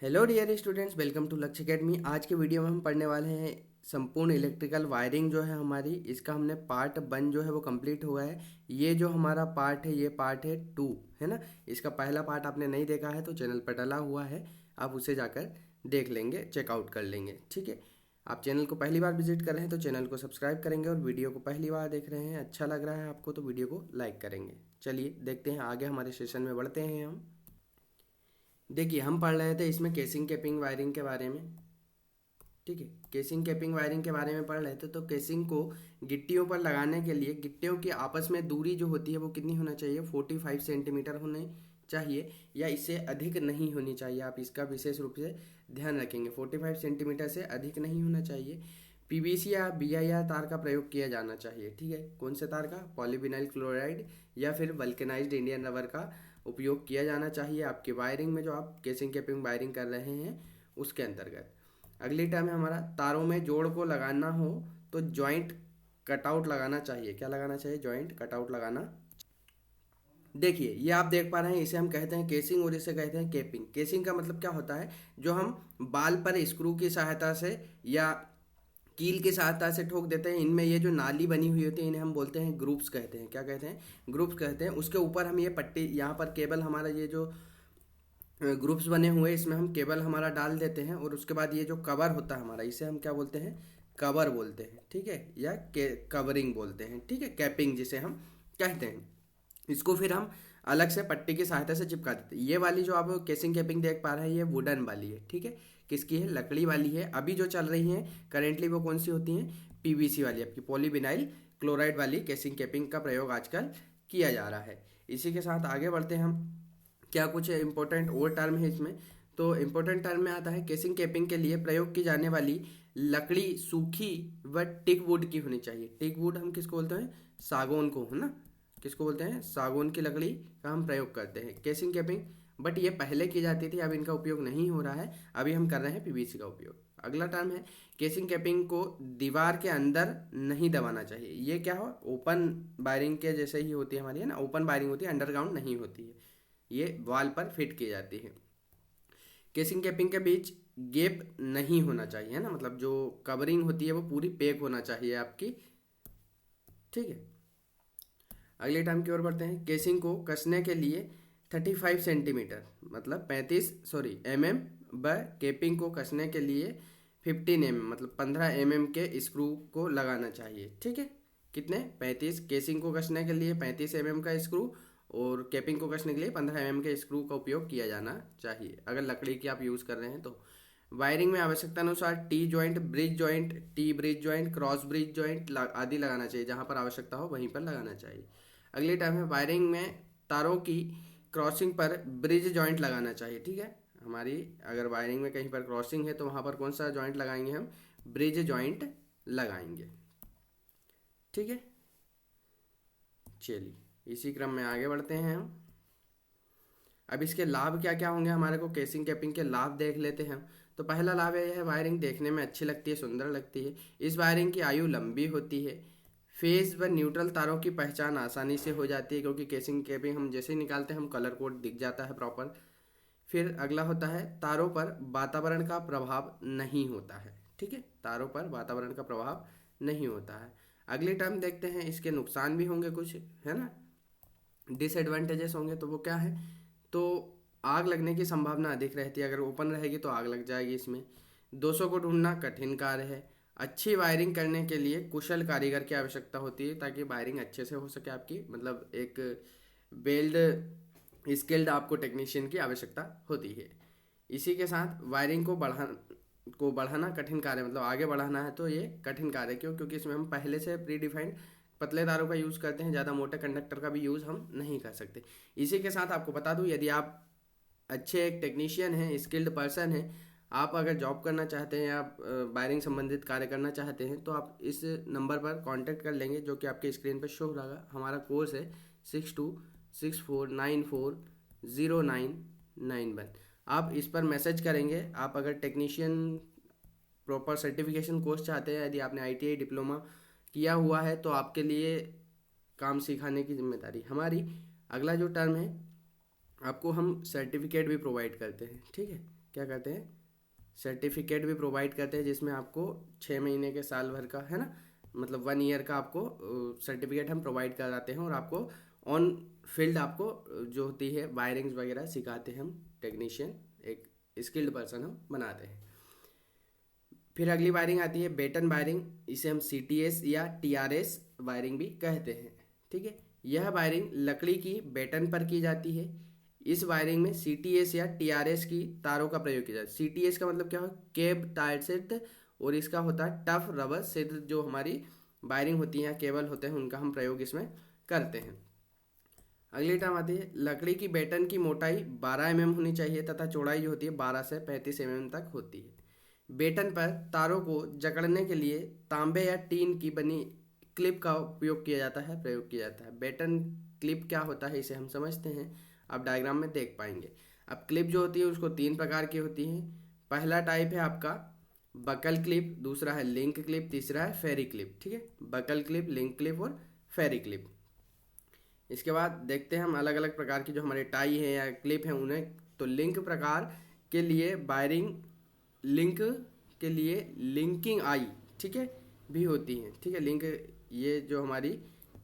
Hello dear students, welcome to Lakshya academy. आज के video में हम पढ़ने वाले हैं संपूर्ण इलेक्ट्रिकल वायरिंग जो है हमारी, इसका हमने पार्ट 1 जो है वो कंप्लीट हुआ है। ये जो हमारा पार्ट है ये पार्ट है 2, है ना। इसका पहला पार्ट आपने नहीं देखा है तो चैनल पर डला हुआ है, आप उसे जाकर देख लेंगे, चेकआउट कर लेंगे, ठीक है। आप चैनल को पहली बार विजिट कर रहे हैं तो चैनल को सब्सक्राइब करेंगे, और वीडियो को पहली बार देख रहे हैं, अच्छा लग रहा है आपको तो वीडियो को लाइक करेंगे। चलिए देखते हैं आगे, हमारे सेशन में बढ़ते हैं हम। देखिए, हम पढ़ रहे थे इसमें केसिंग कैपिंग वायरिंग के बारे में, ठीक है। केसिंग कैपिंग वायरिंग के बारे में पढ़ रहे थे। तो केसिंग को गिट्टियों पर लगाने के लिए गिट्टियों की आपस में दूरी जो होती है वो कितनी होना चाहिए, 45 सेंटीमीटर होने चाहिए, या इससे अधिक नहीं होनी चाहिए। आप इसका विशेष रूप से ध्यान रखेंगे, 45 सेंटीमीटर से अधिक नहीं होना चाहिए। पीवीसी या बीआईआर तार का प्रयोग किया जाना चाहिए, ठीक है। कौन से तार का, पॉलीविनाइल क्लोराइड या फिर वल्केनाइज्ड इंडियन रबर का उपयोग किया जाना चाहिए आपकी वायरिंग में, जो आप केसिंग कैपिंग वायरिंग कर रहे हैं उसके अंतर्गत। अगली टर्म है हमारा, तारों में जोड़ को लगाना हो तो जॉइंट कटआउट लगाना चाहिए। क्या लगाना चाहिए, जॉइंट कटआउट लगाना। देखिए, ये आप देख पा रहे हैं, इसे हम कहते हैं केसिंग और इसे कहते हैं केपिंग। केसिंग का मतलब क्या होता है, जो हम बाल पर स्क्रू की सहायता से या कील की सहायता से ठोक देते हैं। इनमें ये जो नाली बनी हुई होती है इन्हें हम बोलते हैं ग्रुप्स कहते हैं। क्या कहते हैं, ग्रुप्स कहते हैं। उसके ऊपर हम ये पट्टी, यहाँ पर केबल हमारा, ये जो ग्रुप्स बने हुए इसमें हम केबल हमारा डाल देते हैं, और उसके बाद ये जो कवर होता है हमारा, इसे हम क्या बोलते हैं, कवर बोलते हैं, ठीक है, या कवरिंग बोलते हैं, ठीक है, कैपिंग जिसे हम कहते हैं। इसको फिर हम अलग से पट्टी की सहायता से चिपका देते हैं। ये वाली जो आप केसिंग कैपिंग देख पा रहे हैं ये वुडन वाली है, ठीक है। किसकी है, लकड़ी वाली है। अभी जो चल रही हैं करेंटली वो कौन सी होती हैं, पीवीसी वाली, आपकी पॉलीविनाइल क्लोराइड वाली केसिंग कैपिंग का प्रयोग आजकल किया जा रहा है। इसी के साथ आगे बढ़ते हैं हम। क्या कुछ इंपॉर्टेंट और टर्म है इसमें, तो इंपॉर्टेंट टर्म में आता है केसिंग कैपिंग के लिए प्रयोग की जाने वाली लकड़ी सूखी व टिक वुड की होनी चाहिए। टिक वुड हम किसको बोलते हैं, सागौन को, है ना। किसको बोलते हैं, सागौन की लकड़ी का हम प्रयोग करते हैं केसिंग कैपिंग। बट ये पहले की जाती थी, अब इनका उपयोग नहीं हो रहा है, अभी हम कर रहे हैं पीवीसी का उपयोग। अगला टर्म है, केसिंग कैपिंग को दीवार के अंदर नहीं दबाना चाहिए। ये क्या हो, ओपन वायरिंग के जैसे ही होती है हमारी, है ना, ओपन वायरिंग होती है, अंडरग्राउंड नहीं होती है, ये वॉल पर फिट की जाती है। केसिंग कैपिंग के बीच गैप नहीं होना चाहिए, है ना, मतलब जो कवरिंग होती है वो पूरी पैक होना चाहिए आपकी, ठीक है। अगले टर्म की ओर बढ़ते हैं। केसिंग को कसने के लिए 35 सेंटीमीटर मतलब 35 व केपिंग को कसने के लिए 15 मतलब 15 के स्क्रू को लगाना चाहिए, ठीक है। कितने, 35, केसिंग को कसने के लिए 35 का स्क्रू, और कैपिंग को कसने के लिए 15 के स्क्रू का उपयोग किया जाना चाहिए, अगर लकड़ी की आप यूज़ कर रहे हैं तो। वायरिंग में आवश्यकता अनुसार T joint, bridge joint, T bridge joint, cross bridge joint आदि लगाना चाहिए। जहाँ पर आवश्यकता हो वहीं पर लगाना चाहिए। अगली टर्म है, वायरिंग में तारों की क्रॉसिंग पर ब्रिज जॉइंट लगाना चाहिए, ठीक है। हमारी अगर वायरिंग में कहीं पर क्रॉसिंग है तो वहाँ पर कौन सा जॉइंट लगाएंगे हम, ब्रिज जॉइंट लगाएंगे, ठीक है। चलिए इसी क्रम में आगे बढ़ते हैं हम। अब इसके लाभ क्या क्या होंगे हमारे को, केसिंग कैपिंग के लाभ देख लेते हैं हम। तो पहला लाभ यह है, वायरिंग देखने में अच्छी लगती है, सुंदर लगती है। इस वायरिंग की आयु लंबी होती है। फेज व न्यूट्रल तारों की पहचान आसानी से हो जाती है, क्योंकि केसिंग कैपिंग हम जैसे ही निकालते हैं हम कलर कोड दिख जाता है प्रॉपर। फिर अगला होता है, तारों पर वातावरण का प्रभाव नहीं होता है, ठीक है, तारों पर वातावरण का प्रभाव नहीं होता है। अगली टर्म देखते हैं, इसके नुकसान भी होंगे कुछ, है ना, डिसएडवांटेजेस होंगे। तो वो क्या है, तो आग लगने की संभावना अधिक रहती है, अगर ओपन रहेगी तो आग लग जाएगी इसमें। दोषों को ढूंढना कठिन कार्य है। अच्छी वायरिंग करने के लिए कुशल कारीगर की आवश्यकता होती है, ताकि वायरिंग अच्छे से हो सके आपकी, मतलब एक वेल्ड स्किल्ड आपको टेक्नीशियन की आवश्यकता होती है। इसी के साथ वायरिंग को बढ़ाना कठिन कार्य, मतलब आगे बढ़ाना है तो ये कठिन कार्य है। क्यों, क्योंकि इसमें हम पहले से प्री डिफाइंड पतले तारों का यूज़ करते हैं, ज़्यादा मोटे कंडक्टर का भी यूज़ हम नहीं कर सकते। इसी के साथ आपको बता दूं, यदि आप अच्छे एक टेक्नीशियन हैं, स्किल्ड पर्सन हैं, आप अगर जॉब करना चाहते हैं या वायरिंग संबंधित कार्य करना चाहते हैं, तो आप इस नंबर पर कांटेक्ट कर लेंगे, जो कि आपके स्क्रीन पर शो हो रहा। हमारा कोर्स है 6264940991। आप इस पर मैसेज करेंगे। आप अगर टेक्नीशियन प्रॉपर सर्टिफिकेशन कोर्स चाहते हैं, यदि आपने आईटीआई डिप्लोमा किया हुआ है, तो आपके लिए काम सिखाने की जिम्मेदारी हमारी। अगला जो टर्म है, आपको हम सर्टिफिकेट भी प्रोवाइड करते हैं, ठीक है, क्या करते हैं, सर्टिफिकेट भी प्रोवाइड करते हैं, जिसमें आपको 6 महीने के साल भर का, है ना, मतलब 1 ईयर का आपको सर्टिफिकेट हम प्रोवाइड कराते हैं। और आपको ऑन फील्ड आपको जो होती है वायरिंग्स वगैरह सिखाते हैं हम, टेक्नीशियन, एक स्किल्ड पर्सन हम बनाते हैं। फिर अगली वायरिंग आती है बेटन वायरिंग, इसे हम CTS या TRS वायरिंग भी कहते हैं। ठीक है, यह वायरिंग लकड़ी की बेटन पर की जाती है। इस वायरिंग में CTS या TRS की तारों का प्रयोग किया जाता है। CTS का मतलब क्या है, केब टायर सेट, और इसका होता है टफ रबर सेट। जो हमारी वायरिंग होती है या केबल होते हैं, उनका हम प्रयोग इसमें करते हैं। अगली टर्म आती है लकड़ी की बेटन की मोटाई 12 mm होनी चाहिए तथा चौड़ाई जो होती है 12 से 35 mm तक होती है। बेटन पर तारों को जकड़ने के लिए तांबे या टीन की बनी क्लिप का उपयोग किया जाता है, प्रयोग किया जाता है। बेटन क्लिप क्या होता है इसे हम समझते हैं, आप डायग्राम में देख पाएंगे। अब क्लिप जो होती है उसको 3 प्रकार की होती हैं। पहला टाइप है आपका बकल क्लिप, दूसरा है लिंक क्लिप, तीसरा है फेरी क्लिप। ठीक है, बकल क्लिप, लिंक क्लिप और फेरी क्लिप। इसके बाद देखते हैं हम अलग अलग प्रकार की जो हमारे टाई है या क्लिप है उन्हें। तो लिंक प्रकार के लिए वायरिंग, लिंक के लिए लिंकिंग आई, ठीक है, भी होती है। ठीक है, लिंक, ये जो हमारी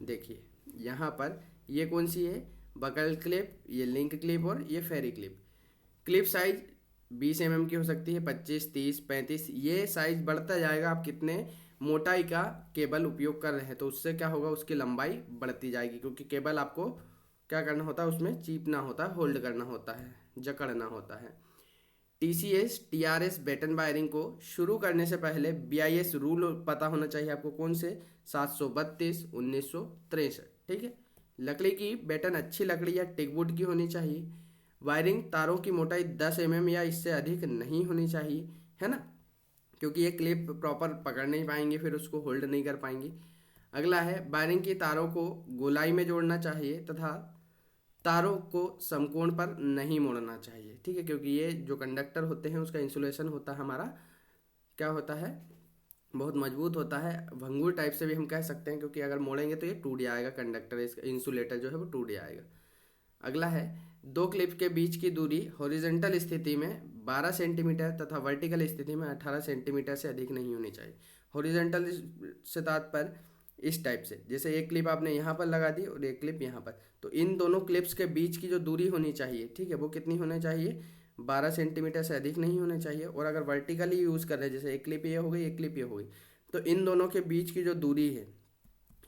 देखिए यहाँ पर ये कौन सी है, बकल क्लिप, ये लिंक क्लिप और ये फेरी क्लिप। क्लिप साइज 20 mm की हो सकती है, 25, 30, 35, ये साइज बढ़ता जाएगा। आप कितने मोटाई का केबल उपयोग कर रहे हैं तो उससे क्या होगा, उसकी लंबाई बढ़ती जाएगी, क्योंकि केबल आपको क्या करना होता है, उसमें चीपना होता है, होल्ड करना होता है, जकड़ना होता है। TCS TRS बेटन वायरिंग को शुरू करने से पहले BIS रूल पता होना चाहिए आपको, कौन से, 732 1963। ठीक है, लकड़ी की बेटन अच्छी लकड़ी या टिकवुड की होनी चाहिए। वायरिंग तारों की मोटाई 10 mm या इससे अधिक नहीं होनी चाहिए, है ना, क्योंकि ये क्लिप प्रॉपर पकड़ नहीं पाएंगे, फिर उसको होल्ड नहीं कर पाएंगे। अगला है वायरिंग की तारों को गोलाई में जोड़ना चाहिए तथा तारों को समकोण पर नहीं मोड़ना चाहिए। ठीक है, क्योंकि ये जो कंडक्टर होते हैं उसका इंसुलेशन होता है हमारा, क्या होता है, बहुत मजबूत होता है, भंगुर टाइप से भी हम कह सकते हैं, क्योंकि अगर मोड़ेंगे तो ये टूट जाएगा कंडक्टर, इसका इंसुलेटर जो है वो टूट जाएगा। अगला है दो क्लिप के बीच की दूरी हॉरिजॉन्टल स्थिति में 12 सेंटीमीटर तथा वर्टिकल स्थिति में 18 सेंटीमीटर से अधिक नहीं होनी चाहिए। हॉरिजॉन्टल से तात्पर्य इस टाइप से, जैसे एक क्लिप आपने यहाँ पर लगा दी और एक क्लिप यहाँ पर, तो इन दोनों क्लिप्स के बीच की जो दूरी होनी चाहिए, ठीक है, वो कितनी होनी चाहिए, 12 सेंटीमीटर से अधिक नहीं होनी चाहिए। और अगर वर्टिकली यूज़ कर रहे हैं, जैसे एक क्लिप ये हो गई, एक क्लिप ये हो गई, तो इन दोनों के बीच की जो दूरी है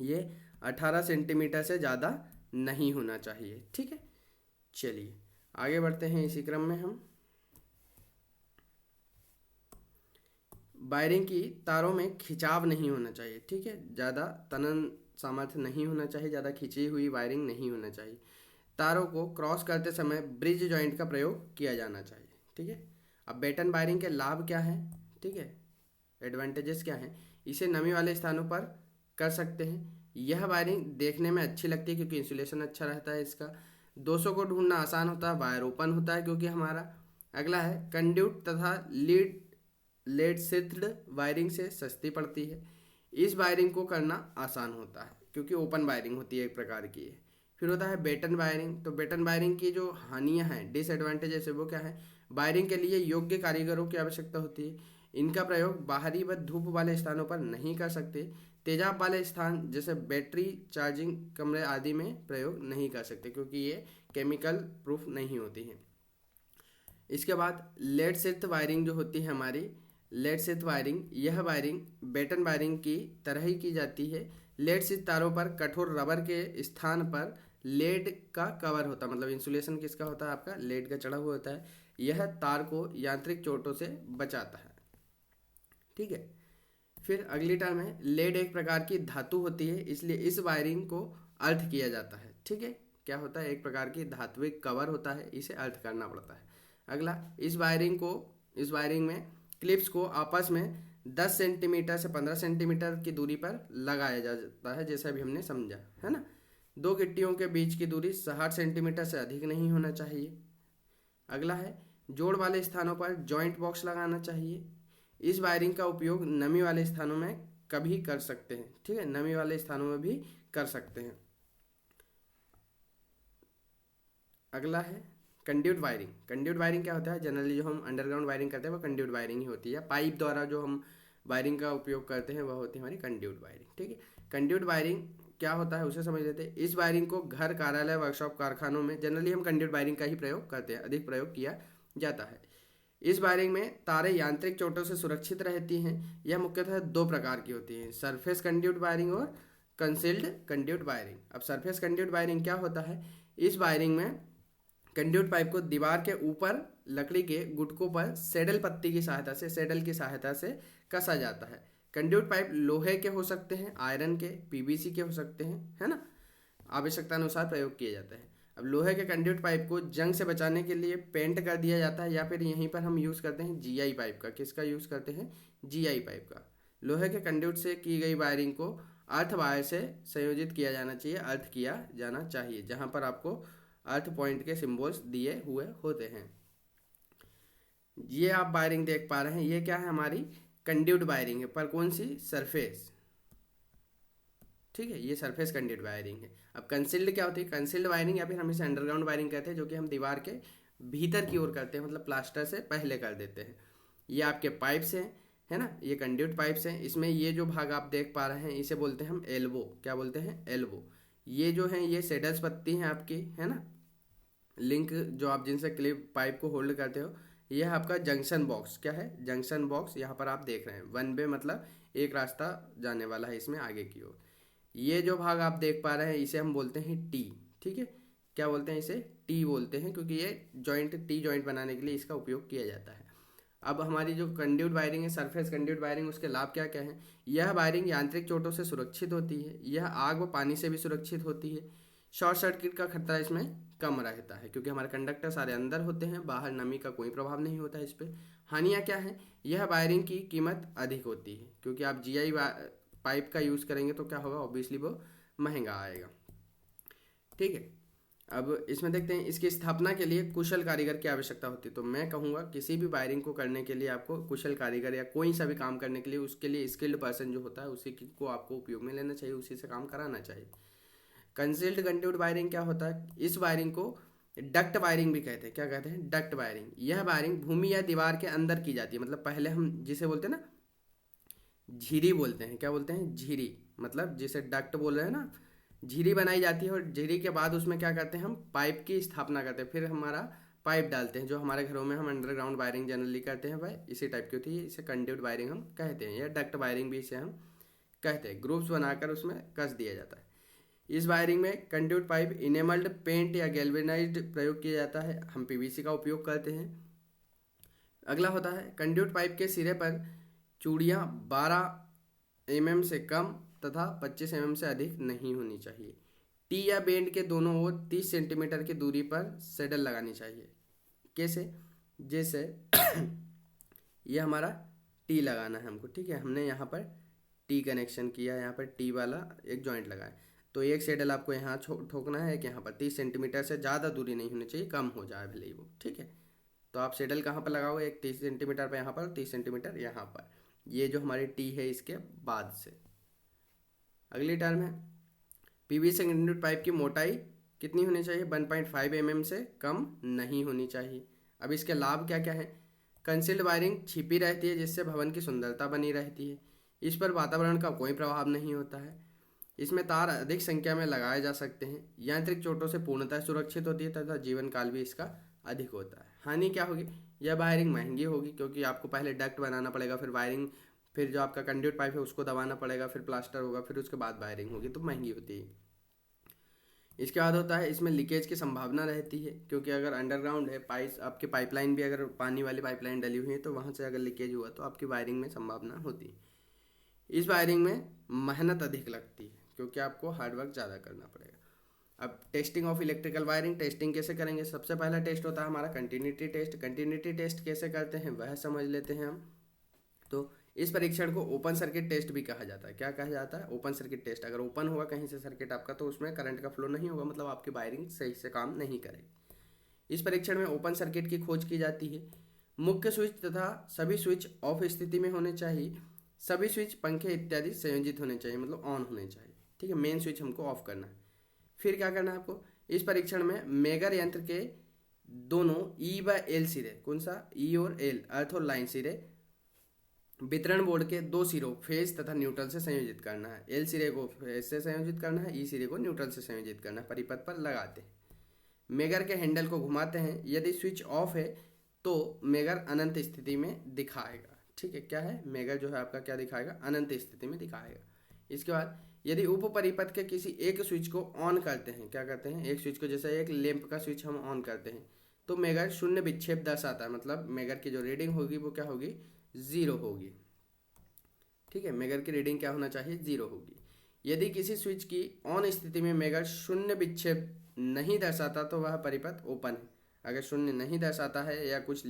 ये 18 सेंटीमीटर से ज़्यादा नहीं होना चाहिए। ठीक है, चलिए आगे बढ़ते हैं इसी क्रम में हम। वायरिंग की तारों में खिंचाव नहीं होना चाहिए। ठीक है, ज़्यादा तनन सामर्थ्य नहीं होना चाहिए, ज़्यादा खिंची हुई वायरिंग नहीं होना चाहिए। तारों को क्रॉस करते समय ब्रिज जॉइंट का प्रयोग किया जाना चाहिए। ठीक है, अब बेटन वायरिंग के लाभ क्या हैं, ठीक है, एडवांटेजेस क्या हैं, इसे नमी वाले स्थानों पर कर सकते हैं। यह वायरिंग देखने में अच्छी लगती है क्योंकि इंसुलेशन अच्छा रहता है इसका। दोषों को ढूंढना आसान होता है, वायर ओपन होता है क्योंकि हमारा। अगला है कंड्यूट तथा लेड सिथ्ड वायरिंग से सस्ती पड़ती है। इस वायरिंग को करना आसान होता है क्योंकि ओपन वायरिंग होती है, एक प्रकार की है। फिर होता है बेटन वायरिंग। तो बेटन वायरिंग की जो हानियां हैं, डिसएडवांटेजेस है, वो क्या है, वायरिंग के लिए योग्य कारीगरों की आवश्यकता होती है। इनका प्रयोग बाहरी व धूप वाले स्थानों पर नहीं कर सकते। तेजाब वाले स्थान जैसे बैटरी चार्जिंग कमरे आदि में प्रयोग नहीं कर सकते क्योंकि ये केमिकल प्रूफ नहीं होती हैं। इसके बाद लेड सिथ वायरिंग जो होती है हमारी, लेड सिथ वायरिंग, यह वायरिंग बेटन वायरिंग की तरह ही की जाती है। लेड सिथ तारों पर कठोर रबर के स्थान पर लेड का कवर होता है, मतलब इंसुलेशन किसका होता है, आपका लेड का चढ़ा हुआ होता है। यह तार को यांत्रिक चोटों से बचाता है। ठीक है, फिर अगली टर्म है लेड एक प्रकार की धातु होती है, इसलिए इस वायरिंग को अर्थ किया जाता है। ठीक है, क्या होता है, एक प्रकार की धात्विक कवर होता है, इसे अर्थ करना पड़ता है। अगला, इस वायरिंग में क्लिप्स को आपस में 10 सेंटीमीटर से 15 सेंटीमीटर की दूरी पर लगाया जाता है, जैसा भी हमने समझा, है ना। दो गिट्टियों के बीच की दूरी 60 सेंटीमीटर से अधिक नहीं होना चाहिए। अगला है जोड़ वाले स्थानों पर जॉइंट बॉक्स लगाना चाहिए। इस वायरिंग का उपयोग नमी वाले स्थानों में कभी कर सकते हैं। ठीक है, नमी वाले स्थानों में भी कर सकते हैं। अगला है कंड्यूट वायरिंग क्या होता है, जनरली जो हम अंडरग्राउंड वायरिंग करते हैं वो कंड्यूट वायरिंग ही होती है। पाइप द्वारा जो हम वायरिंग का उपयोग करते हैं वह होती है हमारी कंड्यूट वायरिंग। ठीक है, कंड्यूट वायरिंग क्या होता है उसे समझ लेते हैं। इस वायरिंग को घर, कार्यालय, वर्कशॉप, कारखानों में जनरली हम कंड्यूट वायरिंग का ही प्रयोग करते हैं, अधिक प्रयोग किया जाता है। इस वायरिंग में तारें यांत्रिक चोटों से सुरक्षित रहती हैं। यह मुख्यतः दो प्रकार की होती है, सरफेस कंड्यूट वायरिंग और कंसील्ड कंड्यूट वायरिंग। अब सरफेस कंड्यूट वायरिंग क्या होता है, इस वायरिंग में कंड्यूट पाइप को दीवार के ऊपर लकड़ी के गुटकों पर सैडल पत्ती की सहायता से, सैडल की सहायता से कसा जाता है। कंड्यूट पाइप लोहे के हो सकते हैं, आयरन के, पीवीसी के हो सकते हैं, है ना, आवश्यकता अनुसार प्रयोग किए जाते हैं। अब लोहे के कंड्यूट पाइप को जंग से बचाने के लिए पेंट कर दिया जाता है, या फिर यहीं पर हम यूज़ करते हैं जीआई पाइप का। किसका यूज़ करते हैं, जीआई पाइप का। लोहे के कंड्यूट से की गई वायरिंग को अर्थ वायर से संयोजित किया जाना चाहिए, अर्थ किया जाना चाहिए, जहाँ पर आपको अर्थ पॉइंट के सिंबल्स दिए हुए होते हैं। ये आप वायरिंग देख पा रहे हैं, ये क्या है, हमारी कंड्यूट वायरिंग है, पर कौन सी, सरफेस। ठीक है, ये सरफेस कंड्यूट वायरिंग है। अब कंसील्ड क्या होती है, कंसील्ड वायरिंग या फिर हम इसे अंडरग्राउंड वायरिंग कहते हैं, जो कि हम दीवार के भीतर की ओर करते हैं, मतलब प्लास्टर से पहले कर देते हैं। ये आपके पाइप्स हैं, है ना, ये कंड्यूट पाइप्स हैं। इसमें ये जो भाग आप देख पा रहे हैं इसे बोलते हैं हम एल्बो। क्या बोलते हैं, एल्बो। ये जो है ये सेडल्स पत्ती हैं आपकी, है ना, लिंक जो आप जिनसे क्लिप पाइप को होल्ड करते हो। यह आपका जंक्शन बॉक्स, क्या है, जंक्शन बॉक्स, यहाँ पर आप देख रहे हैं वन वे, मतलब एक रास्ता जाने वाला है इसमें आगे की ओर। ये जो भाग आप देख पा रहे हैं इसे हम बोलते हैं टी। ठीक है, क्या बोलते हैं, इसे टी बोलते हैं, क्योंकि ये जॉइंट, टी जॉइंट बनाने के लिए इसका उपयोग किया जाता है। अब हमारी जो कंड्यूट वायरिंग है, सरफेस कंड्यूट वायरिंग, उसके लाभ क्या क्या हैं। यह वायरिंग यांत्रिक चोटों से सुरक्षित होती है, यह आग व पानी से भी सुरक्षित होती है। शॉर्ट सर्किट का खतरा इसमें कम रहता है, क्योंकि हमारे कंडक्टर सारे अंदर होते हैं, बाहर नमी का कोई प्रभाव नहीं होता है इस पर। हानियाँ क्या हैं, यह वायरिंग की कीमत अधिक होती है, क्योंकि आप जीआई पाइप का यूज़ करेंगे तो क्या होगा, ऑब्वियसली वो महंगा आएगा। ठीक है, अब इसमें देखते हैं इसकी स्थापना के लिए कुशल कारीगर की आवश्यकता होती है। तो मैं कहूँगा किसी भी वायरिंग को करने के लिए आपको कुशल कारीगर या कोई सा भी काम करने के लिए उसके लिए स्किल्ड पर्सन जो होता है उसी को आपको उपयोग में लेना चाहिए, उसी से काम कराना चाहिए। कंसील्ड कंड्यूट वायरिंग क्या होता है, इस वायरिंग को डक्ट वायरिंग भी कहते हैं। क्या कहते हैं, डक्ट वायरिंग। यह वायरिंग भूमि या दीवार के अंदर की जाती है, मतलब पहले हम जिसे बोलते हैं ना झिरी बोलते हैं, क्या बोलते हैं, झिरी, मतलब जिसे डक्ट बोल रहे हैं ना, झिरी बनाई जाती है। और झिरी के बाद उसमें क्या करते हैं, हम पाइप की स्थापना करते हैं, फिर हमारा पाइप डालते हैं, जो हमारे घरों में हम अंडरग्राउंड वायरिंग जनरली करते हैं भाई, इसी टाइप की होती है। इसे कंड्यूट वायरिंग हम कहते हैं, या डक्ट वायरिंग भी इसे हम कहते हैं। ग्रुप्स बनाकर उसमें कस दिया जाता है। इस वायरिंग में कंड्यूट पाइप इनेमल्ड पेंट या गैल्वेनाइज्ड प्रयोग किया जाता है, हम पीवीसी का उपयोग करते हैं। अगला होता है कंड्यूट पाइप के सिरे पर चूड़ियाँ 12 mm से कम तथा 25 mm से अधिक नहीं होनी चाहिए। टी या बेंड के दोनों ओर 30 सेंटीमीटर की दूरी पर सैडल लगानी चाहिए। कैसे, जैसे ये हमारा टी लगाना है हमको, ठीक है, हमने यहाँ पर टी कनेक्शन किया, यहाँ पर टी वाला एक जॉइंट लगाया, तो एक सैडल आपको यहाँ ठोकना है कि यहाँ पर 30 सेंटीमीटर से ज़्यादा दूरी नहीं होनी चाहिए, कम हो जाए भले ही वो, ठीक है। तो आप सैडल कहाँ पर लगाओगे, एक 30 सेंटीमीटर पर यहाँ पर, 30 सेंटीमीटर यहाँ पर। ये जो हमारी टी है इसके बाद से। अगली टर्म है पीवीसी कंड्यूट पाइप की मोटाई कितनी होनी चाहिए, 1.5 mm से कम नहीं होनी चाहिए। अब इसके लाभ क्या क्या है, कंसील्ड वायरिंग छिपी रहती है जिससे भवन की सुंदरता बनी रहती है। इस पर वातावरण का कोई प्रभाव नहीं होता है। इसमें तार अधिक संख्या में लगाए जा सकते हैं। यांत्रिक चोटों से पूर्णतः सुरक्षित होती है तथा जीवन काल भी इसका अधिक होता है। हानि क्या होगी, यह वायरिंग महंगी होगी, क्योंकि आपको पहले डक्ट बनाना पड़ेगा, फिर वायरिंग, फिर जो आपका कंड्यूट पाइप है उसको दबाना पड़ेगा, फिर प्लास्टर होगा, फिर उसके बाद वायरिंग होगी, तो महंगी होती है। इसके बाद होता है इसमें लीकेज की संभावना रहती है, क्योंकि अगर अंडरग्राउंड है पाइप, आपकी पाइपलाइन भी अगर पानी वाली पाइपलाइन डली हुई है तो वहाँ से अगर लीकेज हुआ तो आपकी वायरिंग में संभावना होती है। इस वायरिंग में मेहनत अधिक लगती है, क्योंकि आपको हार्डवर्क ज़्यादा करना पड़ेगा। अब testing of electrical wiring, testing कैसे करेंगे, सबसे पहला टेस्ट होता है हमारा कंटिन्यूटी टेस्ट। कंटिन्यूटी टेस्ट कैसे करते हैं वह समझ लेते हैं हम। तो इस परीक्षण को ओपन सर्किट टेस्ट भी कहा जाता है। क्या कहा जाता है, ओपन सर्किट टेस्ट। अगर ओपन होगा कहीं से सर्किट आपका तो उसमें करंट का फ्लो नहीं होगा, मतलब आपकी वायरिंग सही से काम नहीं करेगी। इस परीक्षण में ओपन सर्किट की खोज की जाती है। मुख्य स्विच तथा सभी स्विच ऑफ स्थिति में होने चाहिए। सभी स्विच, पंखे इत्यादि संयोजित होने चाहिए, मतलब ऑन होने चाहिए, ठीक है। मेन स्विच हमको ऑफ करना है। फिर क्या करना है आपको, इस परीक्षण में मेगर यंत्र के दोनों ई व एल सिरे, कौन सा ई और एल, अर्थ और लाइन सिरे वितरण बोर्ड के दो सिरों फेज तथा न्यूट्रल से संयोजित करना है। एल सिरे को फेज से संयोजित करना है, ई सिरे को न्यूट्रल से संयोजित करना है। परिपथ पर लगाते हैं, मेगर के हैंडल को घुमाते हैं। यदि स्विच ऑफ है तो मेगर अनंत स्थिति में दिखाएगा। ठीक है, क्या है, मेगर जो है आपका क्या दिखाएगा, अनंत स्थिति में दिखाएगा। इसके बाद यदि उप परिपथ के किसी एक स्विच को ऑन करते हैं, क्या करते हैं, एक स्विच को, जैसे एक लैंप का स्विच हम ऑन करते हैं तो मेगर शून्य विक्षेप दर्शाता है, मतलब मेगर की जो रीडिंग होगी वो क्या होगी, 0 होगी। ठीक है, मेगर की रीडिंग क्या होना चाहिए, 0 होगी। यदि किसी स्विच की ऑन स्थिति में मेगर शून्य विक्षेप नहीं दर्शाता तो वह परिपथ ओपन है। अगर शून्य नहीं दर्शाता है या कुछ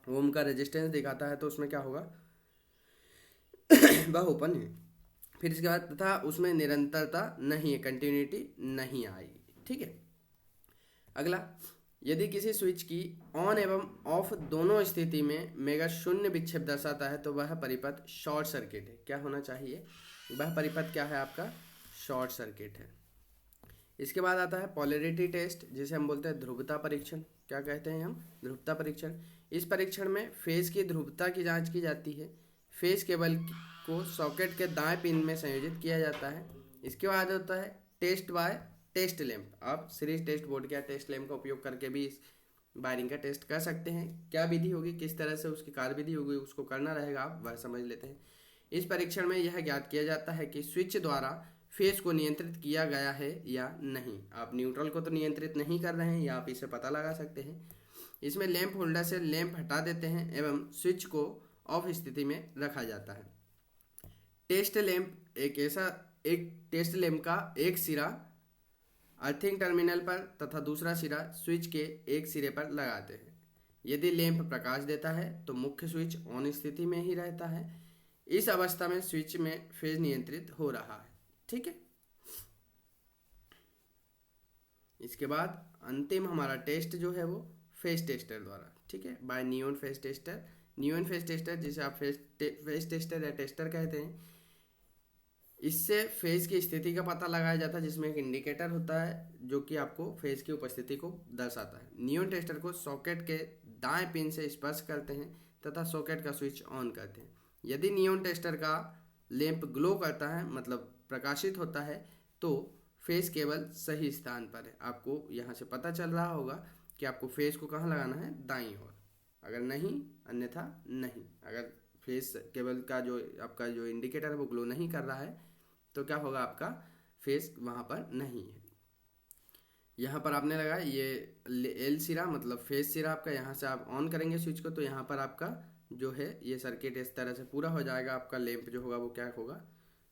ओम का रेजिस्टेंस दिखाता है तो उसमें क्या होगा, वह ओपन है। फिर इसके बाद तथा उसमें निरंतरता नहीं है, कंटिन्यूटी नहीं आएगी। ठीक है, अगला, यदि किसी स्विच की ऑन एवं ऑफ दोनों स्थिति में मेगा शून्य विक्षेप दर्शाता है तो वह परिपथ शॉर्ट सर्किट है। क्या होना चाहिए, वह परिपथ क्या है आपका, शॉर्ट सर्किट है। इसके बाद आता है पोलैरिटी टेस्ट, जिसे हम बोलते हैं ध्रुवता परीक्षण। क्या कहते हैं हम, ध्रुवता परीक्षण। इस परीक्षण में फेज की ध्रुवता की जांच की जाती है। फेज केबल को सॉकेट के दाएं पिन में संयोजित किया जाता है। इसके बाद होता है टेस्ट बाय टेस्ट लैंप। आप सीरीज टेस्ट बोर्ड या टेस्ट लैंप का उपयोग करके भी इस वायरिंग का टेस्ट कर सकते हैं। क्या विधि होगी, किस तरह से उसकी कार्यविधि होगी, उसको करना रहेगा, आप वह समझ लेते हैं। इस परीक्षण में यह ज्ञात किया जाता है कि स्विच द्वारा फेज को नियंत्रित किया गया है या नहीं। आप न्यूट्रल को तो नियंत्रित नहीं कर रहे हैं, या आप इसे पता लगा सकते हैं। इसमें लैंप होल्डर से लैंप हटा देते हैं एवं स्विच को ऑफ स्थिति में रखा जाता है। टेस्ट लैंप एक टेस्ट लैंप का एक सिरा अर्थिंग टर्मिनल पर तथा दूसरा सिरा स्विच के एक सिरे पर लगाते हैं। यदि लैंप प्रकाश देता है तो मुख्य स्विच ऑन स्थिति में ही रहता है। इस अवस्था में स्विच में फेज नियंत्रित हो रहा है। ठीक है, इसके बाद अंतिम हमारा टेस्ट जो है वो फेज टेस्टर द्वारा, ठीक है, by neon phase tester. Neon phase tester, जिसे आप फेज टेस्टर या टेस्टर कहते हैं, इससे फेज की स्थिति का पता लगाया जाता है, जिसमें एक इंडिकेटर होता है जो कि आपको फेज की उपस्थिति को दर्शाता है। नियॉन टेस्टर को सॉकेट के दाएं पिन से स्पर्श करते हैं तथा सॉकेट का स्विच ऑन करते हैं। यदि नियॉन टेस्टर का लैंप ग्लो करता है, मतलब प्रकाशित होता है, तो फेज केबल सही स्थान पर है। आपको यहाँ से पता चल रहा होगा कि आपको फेज को कहाँ लगाना है, दाईं ओर, अगर नहीं अन्यथा नहीं। अगर फेज केबल का जो आपका जो इंडिकेटर है वो ग्लो नहीं कर रहा है तो क्या होगा, आपका फेज वहाँ पर नहीं है। यहाँ पर आपने लगाया ये एल सिरा, मतलब फेज सिरा आपका, यहाँ से आप ऑन करेंगे स्विच को तो यहाँ पर आपका जो है ये सर्किट इस तरह से पूरा हो जाएगा। आपका लैंप जो होगा वो क्या होगा,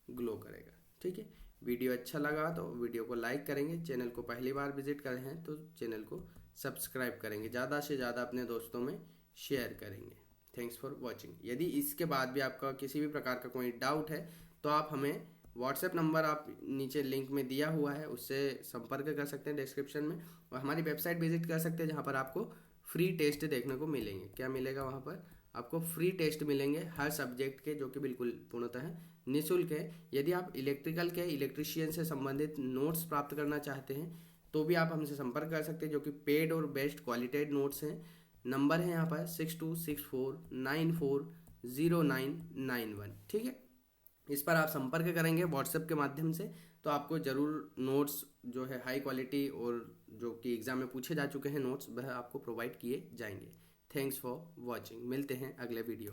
ग्लो करेगा। ठीक है, वीडियो अच्छा लगा तो वीडियो को लाइक करेंगे, चैनल को पहली बार विजिट कर रहे हैं तो चैनल को सब्सक्राइब करेंगे, ज़्यादा से ज़्यादा अपने दोस्तों में शेयर करेंगे। Thanks for watching. यदि इसके बाद भी आपका किसी भी प्रकार का कोई डाउट है तो आप हमें व्हाट्सएप नंबर आप नीचे लिंक में दिया हुआ है, उससे संपर्क कर सकते हैं डिस्क्रिप्शन में, और हमारी वेबसाइट विजिट कर सकते हैं जहाँ पर आपको फ्री टेस्ट देखने को मिलेंगे। क्या मिलेगा वहाँ पर, आपको फ्री टेस्ट मिलेंगे हर सब्जेक्ट के, जो कि बिल्कुल पूर्णतः निःशुल्क है। यदि आप इलेक्ट्रिकल के इलेक्ट्रीशियन से संबंधित नोट्स प्राप्त करना चाहते हैं तो भी आप हमसे संपर्क कर सकते हैं, जो कि पेड और बेस्ट क्वालिटेड नोट्स हैं। नंबर है यहाँ पर 6264940991। ठीक है, इस पर आप संपर्क करेंगे व्हाट्सएप के माध्यम से तो आपको ज़रूर नोट्स जो है हाई क्वालिटी और जो कि एग्ज़ाम में पूछे जा चुके हैं नोट्स, वह आपको प्रोवाइड किए जाएंगे। Thanks for watching. मिलते हैं अगले वीडियो।